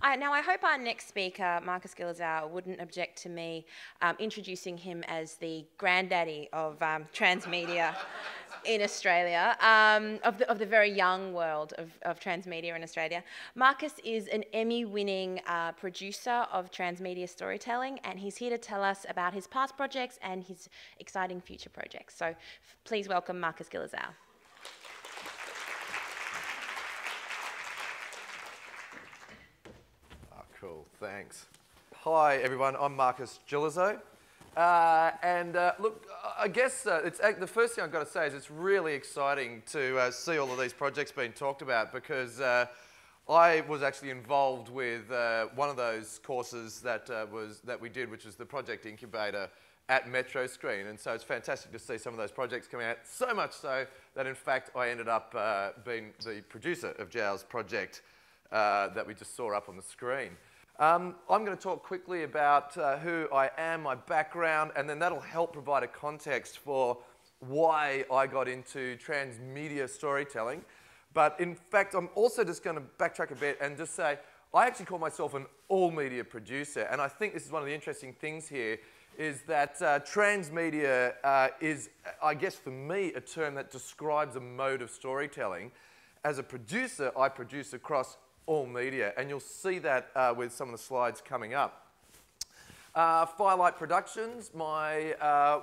Now, I hope our next speaker, Marcus Gillezeau, wouldn't object to me introducing him as the granddaddy of transmedia in Australia, of the very young world of transmedia in Australia. Marcus is an Emmy-winning producer of transmedia storytelling, and he's here to tell us about his past projects and his exciting future projects. So please welcome Marcus Gillezeau. Cool, thanks. Hi everyone, I'm Marcus Gillezeau. Look, I guess the first thing I've got to say is it's really exciting to see all of these projects being talked about, because I was actually involved with one of those courses that we did, which was the Project Incubator at Metro Screen, and so it's fantastic to see some of those projects coming out, so much so that in fact I ended up being the producer of Gillezeau's project that we just saw up on the screen. I'm going to talk quickly about who I am, my background, and then that'll help provide a context for why I got into transmedia storytelling. But in fact, I'm also just going to backtrack a bit and just say, I actually call myself an all-media producer, and I think this is one of the interesting things here, is that transmedia is, I guess for me, a term that describes a mode of storytelling. As a producer, I produce across all media, and you'll see that with some of the slides coming up. Firelight Productions, my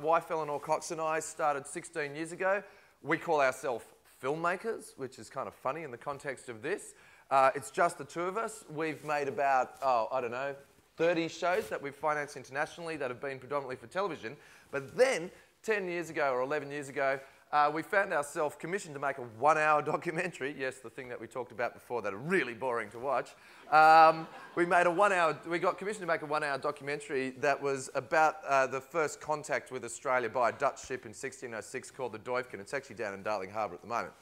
wife Eleanor Cox and I started 16 years ago. We call ourselves filmmakers, which is kind of funny in the context of this. It's just the two of us. We've made about, I don't know, 30 shows that we've financed internationally that have been predominantly for television. But then, 10 years ago or 11 years ago, we found ourselves commissioned to make a 1-hour documentary. Yes, the thing that we talked about before that are really boring to watch. We got commissioned to make a 1-hour documentary that was about the first contact with Australia by a Dutch ship in 1606 called the Duiven. It's actually down in Darling Harbour at the moment.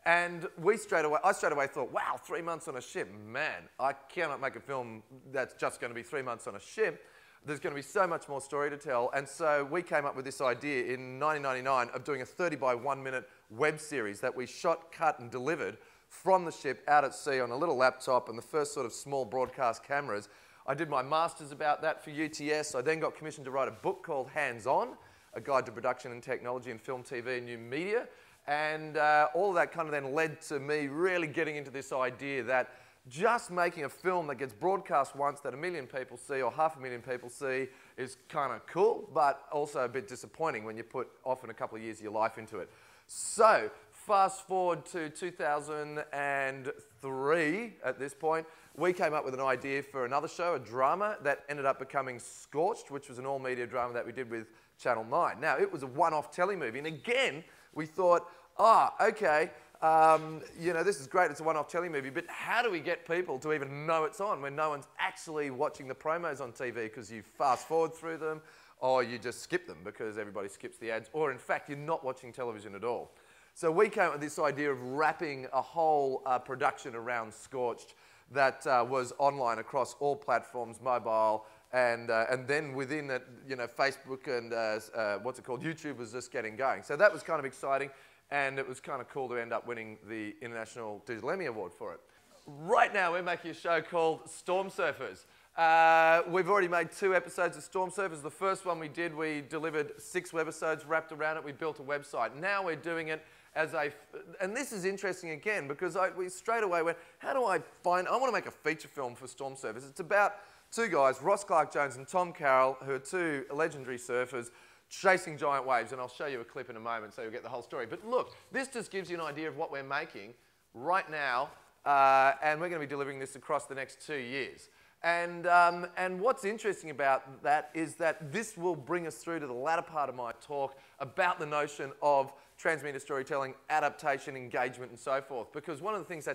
And I straight away thought, wow, 3 months on a ship, man, I cannot make a film that's just going to be 3 months on a ship. There's going to be so much more story to tell. And so we came up with this idea in 1999 of doing a 30 by 1 minute web series that we shot, cut and delivered from the ship out at sea on a little laptop and the first sort of small broadcast cameras. I did my master's about that for UTS. I then got commissioned to write a book called Hands On, A Guide to Production and Technology in Film, TV and New Media. And all of that kind of then led to me really getting into this idea that just making a film that gets broadcast once that 1 million people see or 500,000 people see is kind of cool, but also a bit disappointing when you put often a couple of years of your life into it. So fast forward to 2003 at this point, we came up with an idea for another show, a drama, that ended up becoming Scorched, which was an all-media drama that we did with Channel 9. Now, it was a one-off telemovie, and again, we thought, okay, you know, this is great, it's a one-off telemovie, but how do we get people to even know it's on when no one's actually watching the promos on TV because you fast forward through them or you just skip them because everybody skips the ads, or in fact, you're not watching television at all. So we came up with this idea of wrapping a whole production around Scorched that was online across all platforms, mobile, and then within that, you know, Facebook and YouTube was just getting going. So that was kind of exciting. And it was kind of cool to end up winning the International Digital Emmy Award for it. Right now, we're making a show called Storm Surfers. We've already made 2 episodes of Storm Surfers. The first one we did, we delivered 6 webisodes wrapped around it. We built a website. Now we're doing it as a... And this is interesting again, because we straight away went, I want to make a feature film for Storm Surfers. It's about 2 guys, Ross Clark-Jones and Tom Carroll, who are 2 legendary surfers, chasing giant waves, and I'll show you a clip in a moment so you'll get the whole story. But look, this just gives you an idea of what we're making right now, and we're going to be delivering this across the next 2 years. And what's interesting about that is that this will bring us through to the latter part of my talk about the notion of transmedia storytelling, adaptation, engagement, and so forth. Because one of the things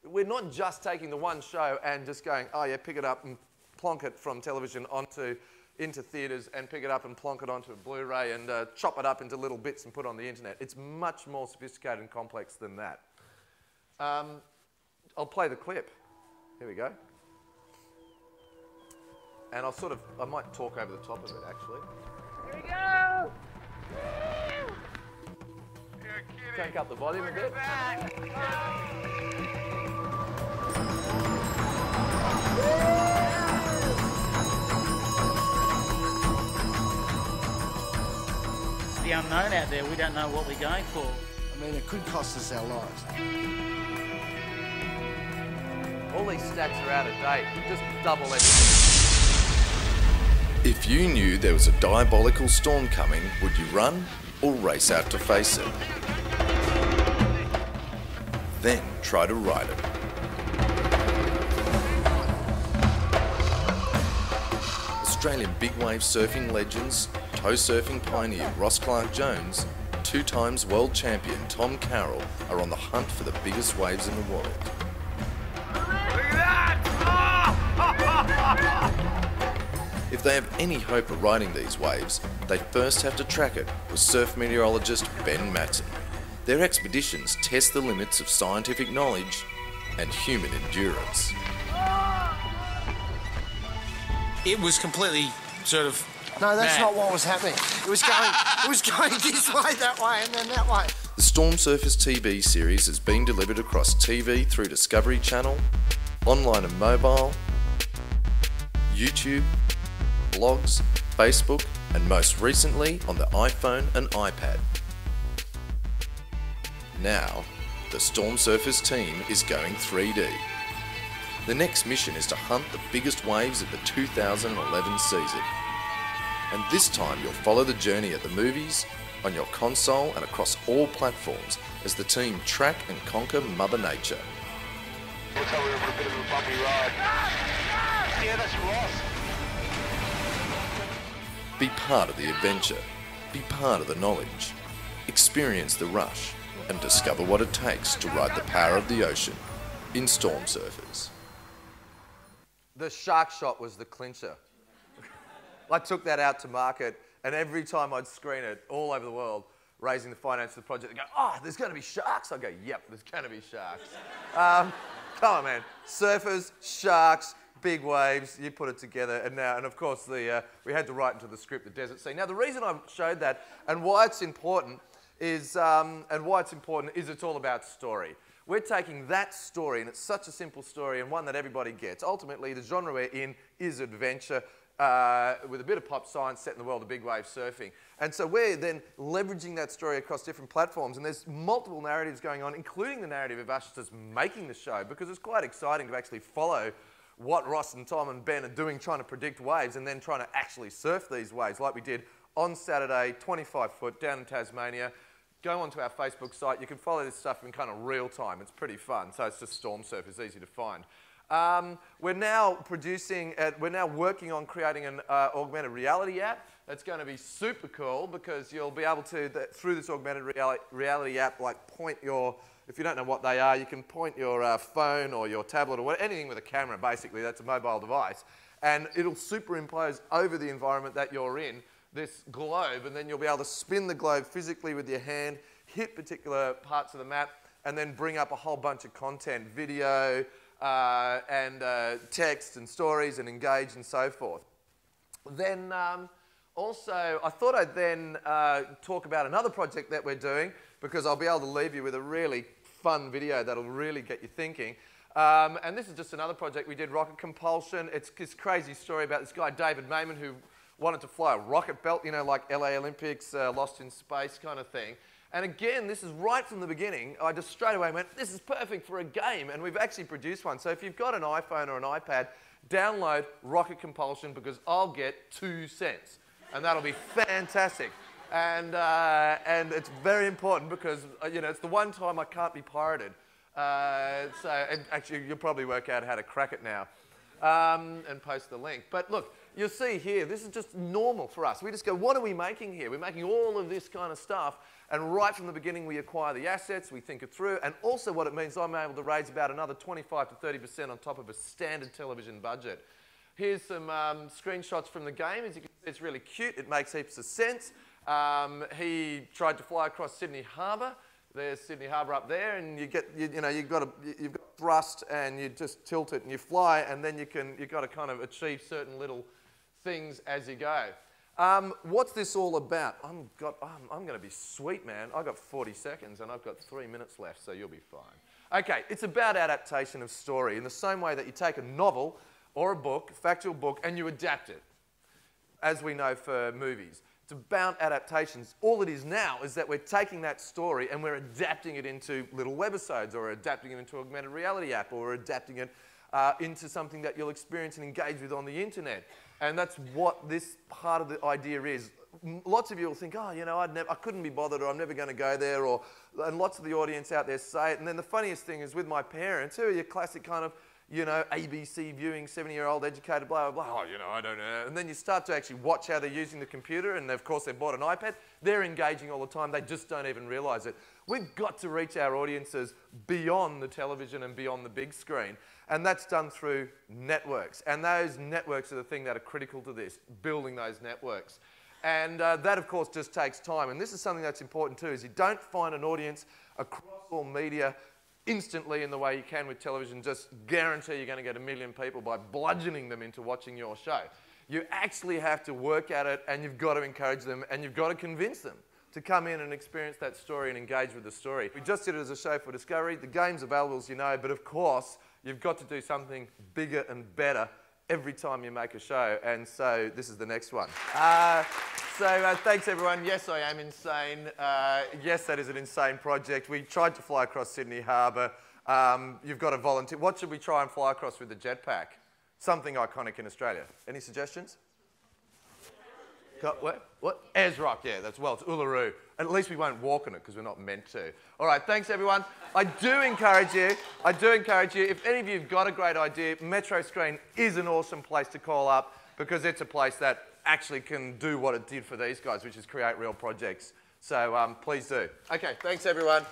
we're not just taking the one show and just going, oh yeah, pick it up and plonk it from television into theatres and pick it up and plonk it onto a Blu-ray and chop it up into little bits and put it on the internet. It's much more sophisticated and complex than that. I'll play the clip. Here we go. And I might talk over the top of it actually. Here we go! Crank up the volume a bit. Woo! the unknown out there. We don't know what we're going for. I mean, it could cost us our lives. All these stats are out of date. Just double everything. If you knew there was a diabolical storm coming, would you run or race out to face it? Then try to ride it. Australian big wave surfing legends, tow surfing pioneer Ross Clark-Jones, 2 times world champion Tom Carroll are on the hunt for the biggest waves in the world. If they have any hope of riding these waves, they first have to track it with surf meteorologist Ben Matson. Their expeditions test the limits of scientific knowledge and human endurance. It was completely sort of No, that's mad. not what was happening. It was going this way, that way, and then that way. The Storm Surfers TV series has been delivered across TV through Discovery Channel, online and mobile, YouTube, blogs, Facebook, and most recently on the iPhone and iPad. Now, the Storm Surfers team is going 3D. The next mission is to hunt the biggest waves of the 2011 season. And this time you'll follow the journey of the movies, on your console and across all platforms as the team track and conquer Mother Nature. Looks like we're in for a bit of a bumpy ride. Yeah, that's Ross. Be part of the adventure, be part of the knowledge, experience the rush and discover what it takes to ride the power of the ocean in Storm Surfers. The shark shot was the clincher. I took that out to market, and every time I'd screen it all over the world, raising the finance of the project, they go, "Oh, there's going to be sharks." I go, "Yep, there's going to be sharks." Come on, man. Surfers, sharks, big waves, you put it together, and of course, we had to write into the script the desert scene. Now, the reason I've showed that and why it's important is, it's all about story. We're taking that story, and it's such a simple story and one that everybody gets. Ultimately, the genre we're in is adventure, with a bit of pop science set in the world of big wave surfing. And so we're then leveraging that story across different platforms, and there's multiple narratives going on, including the narrative of us just making the show, because it's quite exciting to actually follow what Ross and Tom and Ben are doing, trying to predict waves and then trying to actually surf these waves like we did on Saturday, 25 foot down in Tasmania. Go onto our Facebook site. You can follow this stuff in kind of real time. It's pretty fun. So it's just Storm Surf. It's easy to find. We're now working on creating an augmented reality app. That's going to be super cool because you'll be able to, through this augmented reality app, like point your, if you don't know what they are, you can point your phone or your tablet or anything with a camera, basically. That's a mobile device. And it'll superimpose over the environment that you're in this globe, and then you'll be able to spin the globe physically with your hand, hit particular parts of the map, and then bring up a whole bunch of content, video, and text and stories and engage and so forth. Then also, I thought I'd then talk about another project that we're doing because I'll be able to leave you with a really fun video that'll really get you thinking. And this is just another project we did, Rocket Compulsion. It's this crazy story about this guy, David Mayman, who wanted to fly a rocket belt, you know, like LA Olympics, Lost in Space kind of thing. And again, this is right from the beginning. I just straight away went, this is perfect for a game. And we've actually produced one. So if you've got an iPhone or an iPad, download Rocket Compulsion because I'll get 2 cents. And that'll be fantastic. And it's very important because, you know, it's the one time I can't be pirated. And actually, you'll probably work out how to crack it now and post the link. But look, you'll see here, this is just normal for us. We just go, what are we making here? We're making all of this kind of stuff. And right from the beginning, we acquire the assets, we think it through. And also what it means, I'm able to raise about another 25 to 30% on top of a standard television budget. Here's some screenshots from the game. As you can see, it's really cute. It makes heaps of sense. He tried to fly across Sydney Harbour. There's Sydney Harbour up there, and you've got thrust, and you just tilt it, and you fly, and then you've got to kind of achieve certain little things as you go. What's this all about? I'm going to be sweet, man. I've got 40 seconds, and I've got 3 minutes left, so you'll be fine. Okay, it's about adaptation of story in the same way that you take a novel or a book, a factual book, and you adapt it, as we know for movies. It's about adaptations. All it is now is that we're taking that story and we're adapting it into little webisodes, or adapting it into an augmented reality app, or adapting it into something that you'll experience and engage with on the internet. And that's what this part of the idea is. Lots of you will think, oh, you know, I couldn't be bothered, or I'm never going to go there, and lots of the audience out there say it. And then the funniest thing is with my parents, who are your classic kind of, you know, ABC viewing, 70-year-old educated, blah, blah, blah. Oh, you know, I don't know. And then you start to actually watch how they're using the computer, and of course they've bought an iPad. They're engaging all the time. They just don't even realise it. We've got to reach our audiences beyond the television and beyond the big screen. And that's done through networks. And those networks are the thing that are critical to this, building those networks. And that, of course, just takes time. And this is something that's important too, is you don't find an audience across all media instantly in the way you can with television. Just guarantee you're going to get 1 million people by bludgeoning them into watching your show. You actually have to work at it, and you've got to encourage them, and you've got to convince them to come in and experience that story and engage with the story. We just did it as a show for Discovery. The game's available, as you know, but of course, you've got to do something bigger and better every time you make a show, and so this is the next one. Thanks everyone. Yes, I am insane. Yes, that is an insane project. We tried to fly across Sydney Harbour. You've got to volunteer. What should we try and fly across with the jetpack? Something iconic in Australia. Any suggestions? What? Ayers Rock, yeah, it's Uluru. At least we won't walk on it because we're not meant to. All right, thanks everyone. I do encourage you, if any of you have got a great idea, Metro Screen is an awesome place to call up, because it's a place that actually can do what it did for these guys, which is create real projects. So please do. Okay, thanks everyone.